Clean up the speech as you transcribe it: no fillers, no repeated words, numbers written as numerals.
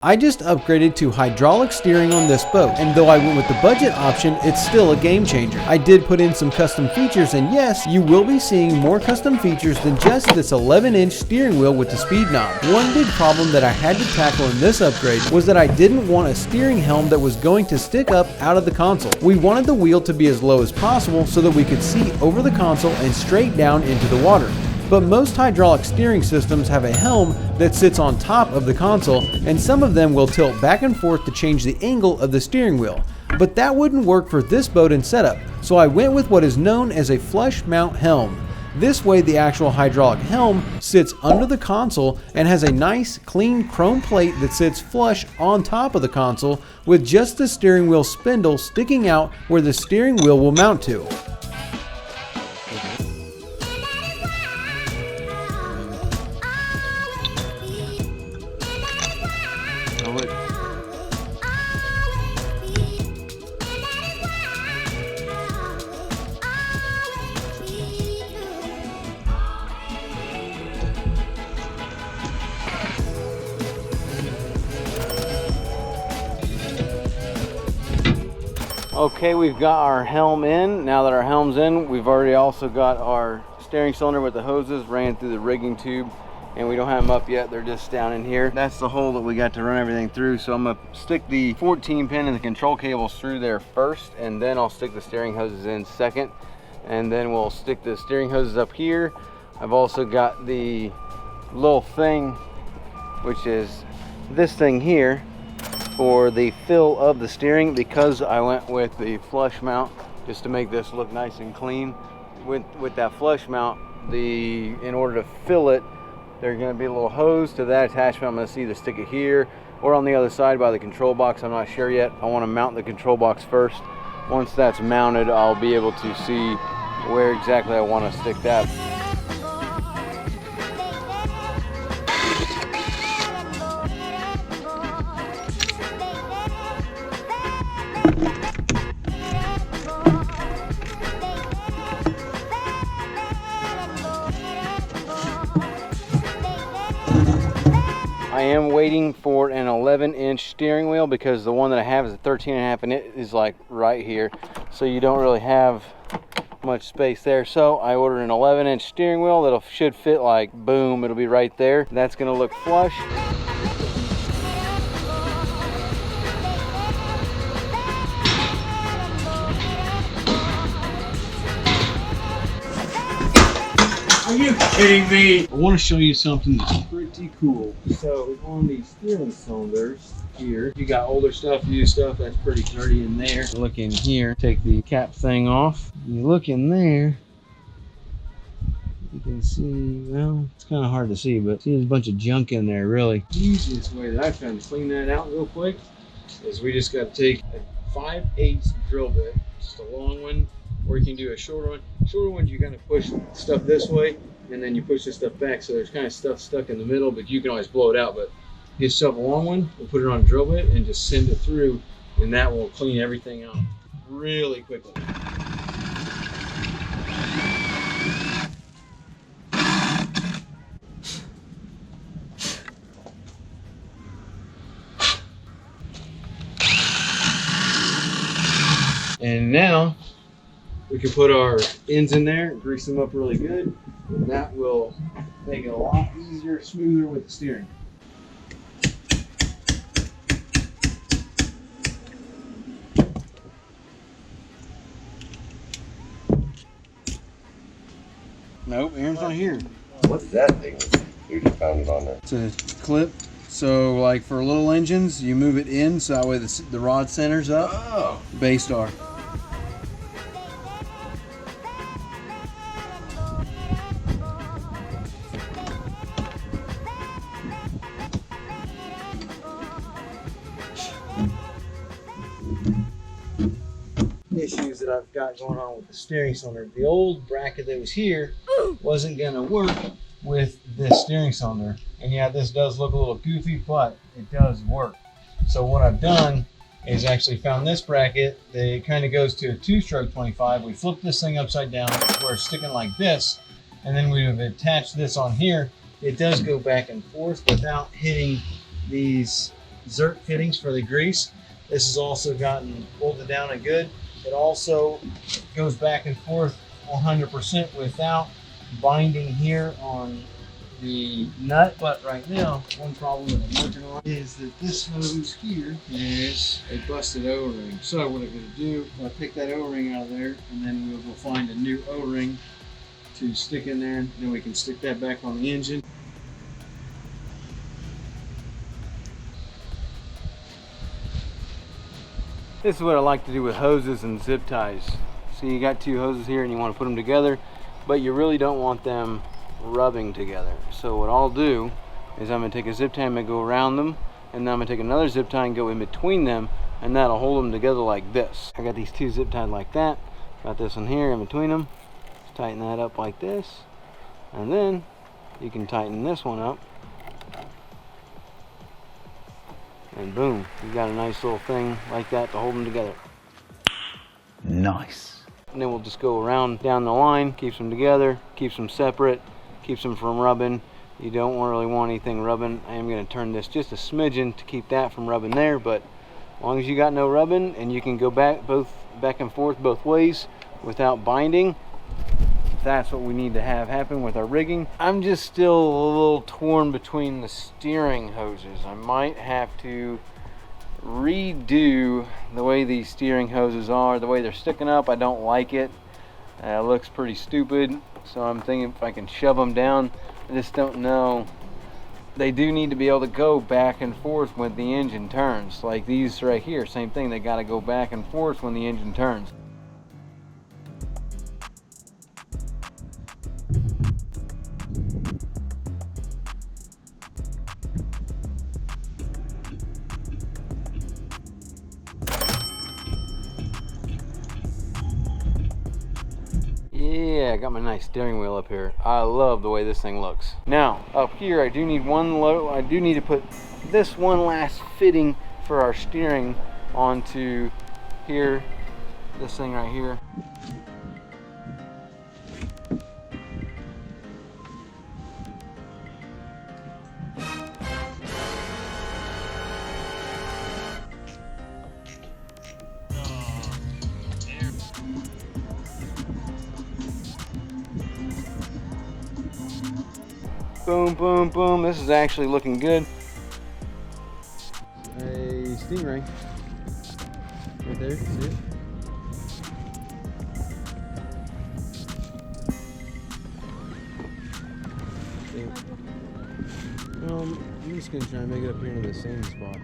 I just upgraded to hydraulic steering on this boat, and though I went with the budget option, it's still a game changer. I did put in some custom features, and yes, you will be seeing more custom features than just this 11-inch steering wheel with the speed knob. One big problem that I had to tackle in this upgrade was that I didn't want a steering helm that was going to stick up out of the console. We wanted the wheel to be as low as possible so that we could see over the console and straight down into the water. But most hydraulic steering systems have a helm that sits on top of the console, and some of them will tilt back and forth to change the angle of the steering wheel. But that wouldn't work for this boat and setup, so I went with what is known as a flush mount helm. This way the actual hydraulic helm sits under the console and has a nice clean chrome plate that sits flush on top of the console with just the steering wheel spindle sticking out where the steering wheel will mount to. Okay, we've got our helm in. Now that our helm's in, we've already also got our steering cylinder with the hoses ran through the rigging tube, and we don't have them up yet. They're just down in here. That's the hole that we got to run everything through. So I'm gonna stick the 14 pin and the control cables through there first, and then I'll stick the steering hoses in second, and then we'll stick the steering hoses up here. I've also got the little thing, which is this thing here, for the fill of the steering, because I went with the flush mount just to make this look nice and clean. With that flush mount, in order to fill it, there's going to be a little hose to that attachment. I'm going to either stick it here or on the other side by the control box. I'm not sure yet. I want to mount the control box first. Once that's mounted, I'll be able to see where exactly I want to stick that. I am waiting for an 11-inch steering wheel because the one that I have is a 13.5 and it is like right here, so you don't really have much space there. So I ordered an 11-inch steering wheel that should fit, like, boom, it'll be right there. That's gonna look flush. Are you kidding me? I want to show you something that's pretty cool. So on these steering cylinders here, you got older stuff, new stuff, that's pretty dirty in there. Look in here, take the cap thing off. You look in there, you can see, well, it's kind of hard to see, but see, there's a bunch of junk in there, really. The easiest way that I found to clean that out real quick is we just got to take a 5/8 drill bit, just a long one, or you can do a shorter one. Shorter ones, you kind of push stuff this way, and then you push this stuff back, so there's kind of stuff stuck in the middle, but you can always blow it out. But get yourself a long one, we'll put it on a drill bit and just send it through, and that will clean everything out really quickly. And now we can put our ends in there, grease them up really good, and that will make it a lot easier, smoother with the steering. Nope, Aaron's not here. What's that thing you just found it on there? It's a clip. So like for little engines, you move it in so that way the rod centers up. Oh. Bay Star. Issues that I've got going on with the steering cylinder. The old bracket that was here wasn't gonna work with this steering cylinder. And yeah, this does look a little goofy, but it does work. So what I've done is actually found this bracket that it kind of goes to a 2-stroke 25. We flip this thing upside down where it's sticking like this, and then we've attached this on here. It does go back and forth without hitting these Zerk fittings for the grease. This has also gotten bolted down and good. It also goes back and forth 100% without binding here on the nut. But right now, one problem that I'm working on is that this hose here is a busted O-ring. So what I'm going to do, I pick that O-ring out of there, and then we'll go find a new O-ring to stick in there, and then we can stick that back on the engine. This is what I like to do with hoses and zip ties. So you got two hoses here and you want to put them together, but you really don't want them rubbing together. So what I'll do is I'm going to take a zip tie and I'm going to go around them, and then I'm going to take another zip tie and go in between them, and that'll hold them together like this. I got these two zip tied like that. Got this one here in between them. Just tighten that up like this, and then you can tighten this one up. And boom, you got a nice little thing like that to hold them together. Nice. And then we'll just go around down the line, keeps them together, keeps them separate, keeps them from rubbing. You don't really want anything rubbing. I am going to turn this just a smidgen to keep that from rubbing there, but as long as you got no rubbing and you can go back and forth both ways without binding, that's what we need to have happen with our rigging. I'm just still a little torn between the steering hoses. I might have to redo the way these steering hoses are. The way they're sticking up, I don't like it. It looks pretty stupid. So I'm thinking if I can shove them down. I just don't know. They do need to be able to go back and forth when the engine turns. Like these right here, same thing. They got to go back and forth when the engine turns. Yeah, I got my nice steering wheel up here. I love the way this thing looks. Now, up here, I do need to put this one last fitting for our steering onto here, this thing right here. Boom, boom, boom. This is actually looking good. A Stingray. Right there, see it? I'm just gonna try and make it up here into the same spot.